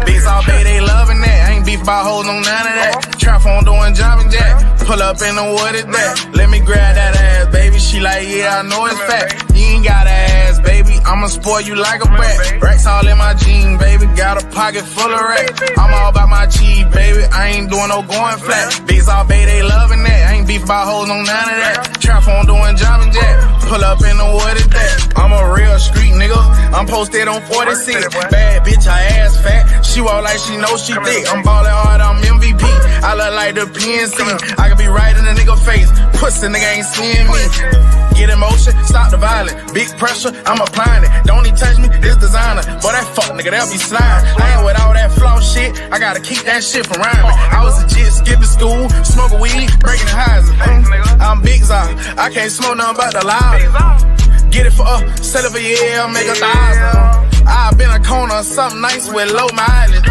Biz all day, they loving that. Ain't beef about hoes, no none of that. Trap on doing jumping jack. Pull up in the what is that? Let me grab that ass, baby. She like, yeah, I know it's fat. You ain't got ass, baby. I'ma spoil you like a brat. Racks all in my jeans, baby. Got a pocket full of racks. I'm all about my cheese, baby. I ain't doing no going flat. Biz all day, they loving that. Ain't beef about hoes, no none of that. Trap on doing jumping jack. Pull up in the what is that? I'm a real street nigga. I'm posted on 46. Bad bitch, her ass fat. She walk like she knows she thick. I'm ballin' hard, I'm MVP. I look like the PNC. I can be right in the nigga face. Pussy nigga ain't seeing me. Get in motion, stop the violence. Big pressure, I'm applying it. Don't even touch me, it's designer. Boy, that fuck nigga, they'll be sliding. I ain't with all that flaw shit. I gotta keep that shit from around me. I was a jit, skipping school, smoking weed, breaking the highs. I'm big Zah. I can't smoke nothing but the loud. Get it for sell it for yeah, make 1,000. I been a corner or something nice with low mileage.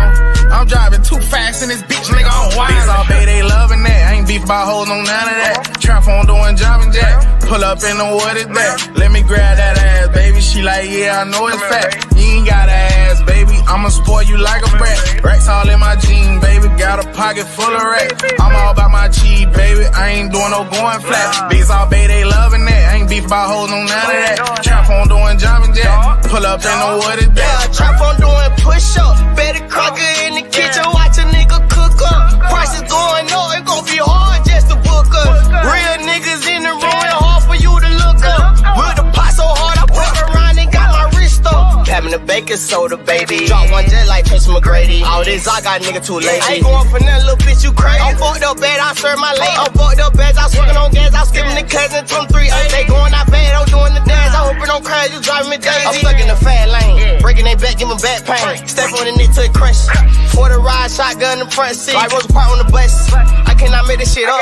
I'm driving too fast in this bitch, nigga, I'm wild. Bitch all day, they loving that. I ain't beef about hoes, no none of that. Trap on doing jumping jack. Pull up in the what is that? Let me grab that ass, baby. She like, yeah, I know it's fat. You ain't got ass, baby. I'ma spoil you like a brat. Racks all in my jeans, baby. Got a pocket full of racks. I'm all about my cheese, baby. I ain't doing no going flat. Bitch all day, they loving that. I ain't beef about hoes, no none of that. Trap on doing jumping jack. Pull up in the what is that? Yeah, trap on doing push up. Betty Crocker in the kitchen, watch a nigga cook up. Prices going up, it gon' be hard just to book us. Real niggas in the room, it hard for you to look up. With the pot so hard, I put around and got my wrist up. Having a baking soda, baby. Drop one jet like Tracy McGrady. All this, I got nigga too lazy. I ain't going for nothing, little bitch, you crazy. I'm fucked up bad, I serve my lady. I'm fucked up bad, I smoking on gas, I skipping the cousin from 3 They going out bad, I'm doing the dance. I hope it don't crash, you driving me daisy. I'm stuck in the fat lane, breaking their back, give them back pain. Step on the knee till it crush. For the ride, shotgun in the front seat. Like Rosa Parks on the bus. I cannot make this shit up.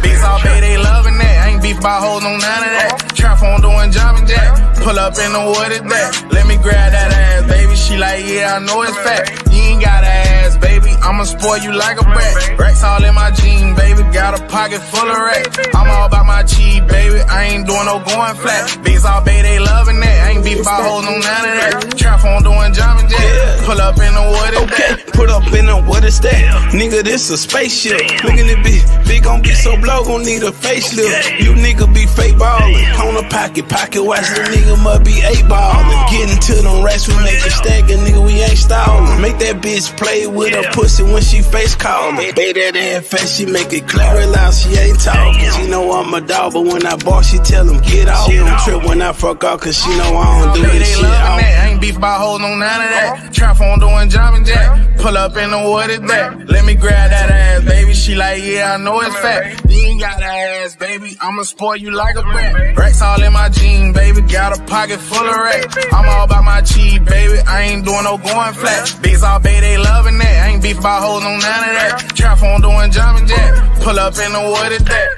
Bitch all day, they loving that. I ain't beef about hoes, no none of that. Trap on doing jumping jack. Pull up in the what is that? Let me grab that ass, baby. She like, yeah, I know it's fat. You ain't got ass, baby. I'ma spoil you like a brat. Racks all in my jeans, baby. Got a pocket full of racks. I'm all about my cheese, baby. I ain't doing no going flat. Bitch all day, they loving that. I ain't beef about hoes, no none of that. Trap on doing jumping jack. Pull up in the what is that? Put up in the what is that? Nigga, this a spaceship. Look at it, big gon' be so blow, gon' need a facelift. You nigga be fake ballin'. On the pocket watch the nigga must be 8 ballin'. Getting to them racks, we make it stack, and nigga, we ain't stallin'. Make that bitch play with her pussy when she face callin'. Bay that ass fast, she make it clear loud, she ain't talkin'. She know I'm a dog, but when I bark, she tell him get off. Don't trip when I fuck off, cause she know I don't do this shit. I ain't beef about hoes, no none of that. Trap on doing jumping jack. Pull up in the what is that? Let me grab that ass, baby. She like, yeah, I know it's fat. You ain't got ass, baby. I'ma spoil you like a brat. Racks all in my jeans, baby. Got a pocket full of racks. I'm all about my cheese, baby. I ain't doing no going flat. Bitch all day, they loving that. I ain't beef about hoes, no none of that. Trap on doing jumping jack. Pull up in the what is that?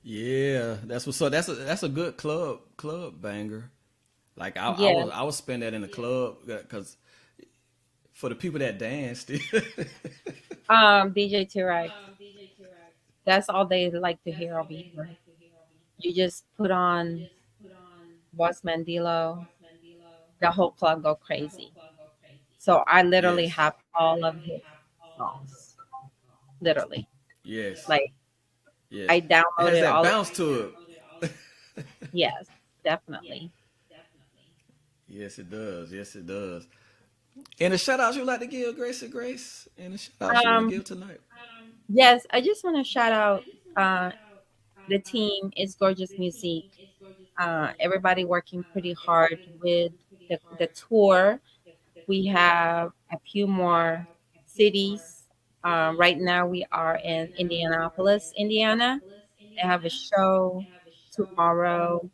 Yeah, that's what's up. That's a good club banger. Like I would spend that in the club because for the people that danced. DJ Tee Recx. That's all they like to hear over here. You just put on Boss Mandilo, the whole club go crazy. So I literally have all of his songs. Literally. Yes. Like yes. I downloaded it has that all bounce to it. Yes, definitely. Yes, it does. Yes, it does. And the shout outs you like to give, Graci Grace? And the shout outs you want to give tonight? Yes, I just want to shout out the team. It's Gorgeous Music. Everybody working pretty hard with the tour. We have a few more cities. Right now we are in Indianapolis, Indiana. They have a show tomorrow,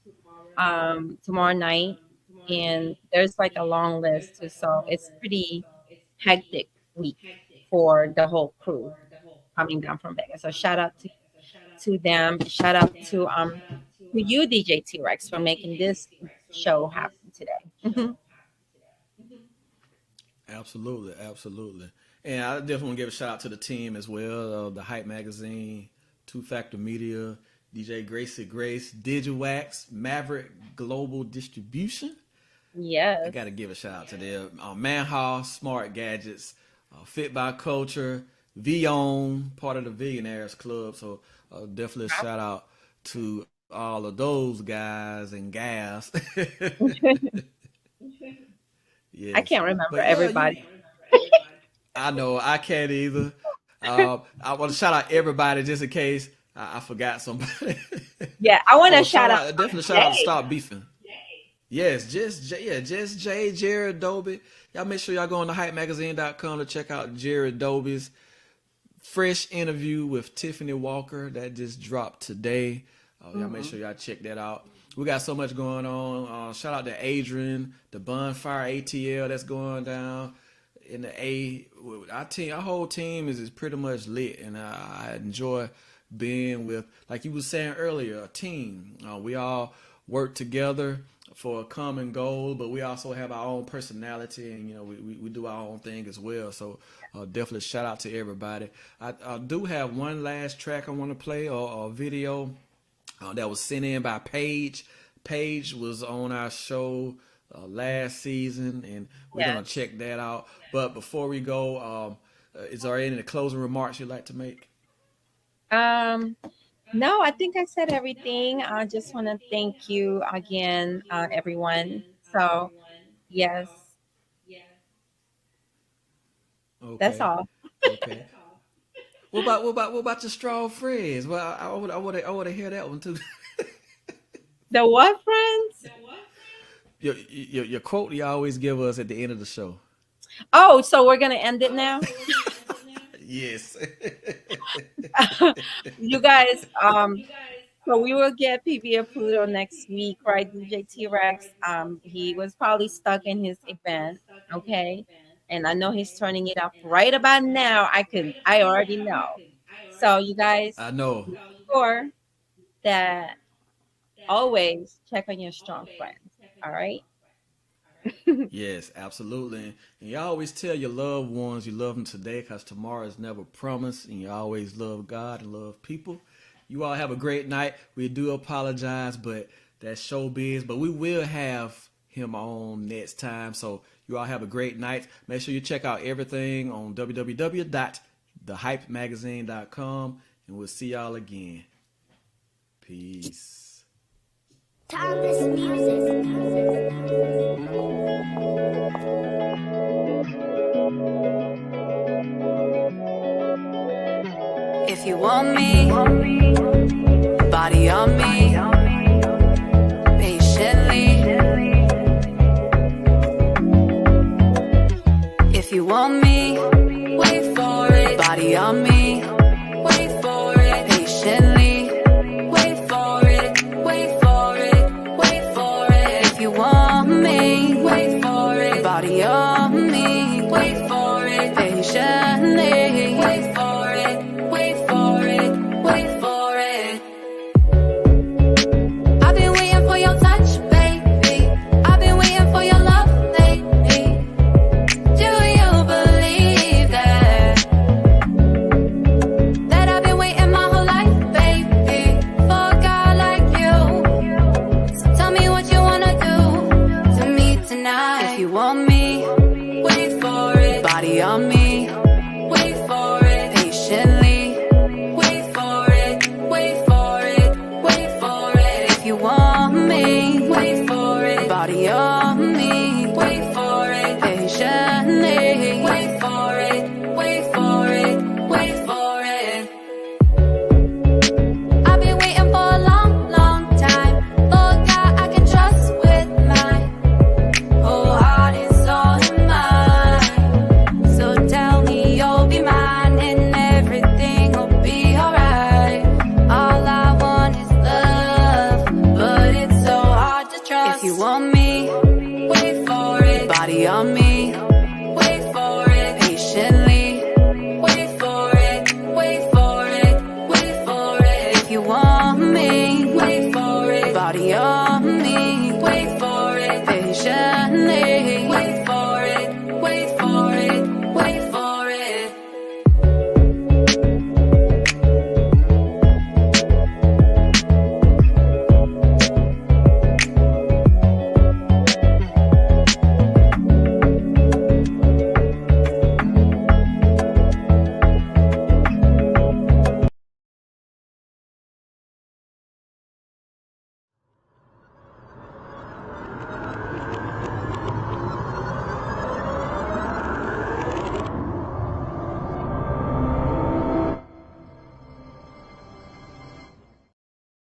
tomorrow night, and there's like a long list too, so it's pretty hectic week for the whole crew coming down from Vegas. So shout out to them. Shout out to you, DJ Tee Recx, for making this show happen today. Absolutely, absolutely. And I definitely want to give a shout out to the team as well, the Hype Magazine, Two Factor Media, DJ Graci Grace, DigiWax, Maverick Global Distribution. Yes. I got to give a shout out to them. Manhaw, Smart Gadgets, Fit by Culture, Vion, part of the Billionaires Club. So definitely a shout out to all of those guys and gals. Yes. I can't remember everybody. I know, I can't either. I want to shout out everybody just in case I forgot somebody. Yeah, I want to shout out. Definitely shout out to Stop Beefing. Yes, just Jay, Jared Dobie. Y'all make sure y'all go on to hypemagazine.com to check out Jared Dobie's fresh interview with Tiffany Walker that just dropped today. Y'all make sure y'all check that out. We got so much going on. Shout out to Adrian, the Bonfire ATL that's going down in the A. Our whole team is pretty much lit, and I enjoy being with, like you were saying earlier, a team. We all work together for a common goal, but we also have our own personality, and we do our own thing as well. So definitely shout out to everybody. I do have one last track I want to play, or a video that was sent in by Paige. Paige was on our show last season, and we're gonna check that out. But before we go, is there any closing remarks you'd like to make? No, I think I said everything. I just want to thank you again, everyone. So, yes. Okay. That's all. Okay. What about your strong friends? Well, I want to hear that one too. The what friends? Your quote you always give us at the end of the show. Oh, so we're gonna end it now? Yes. You guys, so we will get PB of Pluto next week, right? DJ Tee Recx. He was probably stuck in his event, okay? And I know he's turning it up right about now. I already know. So you guys, I know. Make sure that always check on your strong friends. All right. Yes, absolutely. And you always tell your loved ones you love them today, because tomorrow is never promised, and you always love God and love people. You all have a great night. We do apologize, but that's showbiz. But we will have him on next time. So you all have a great night. Make sure you check out everything on www.thehypemagazine.com, and we'll see y'all again. Peace. Timeless music. If you want me, body on me, patiently. If you want me.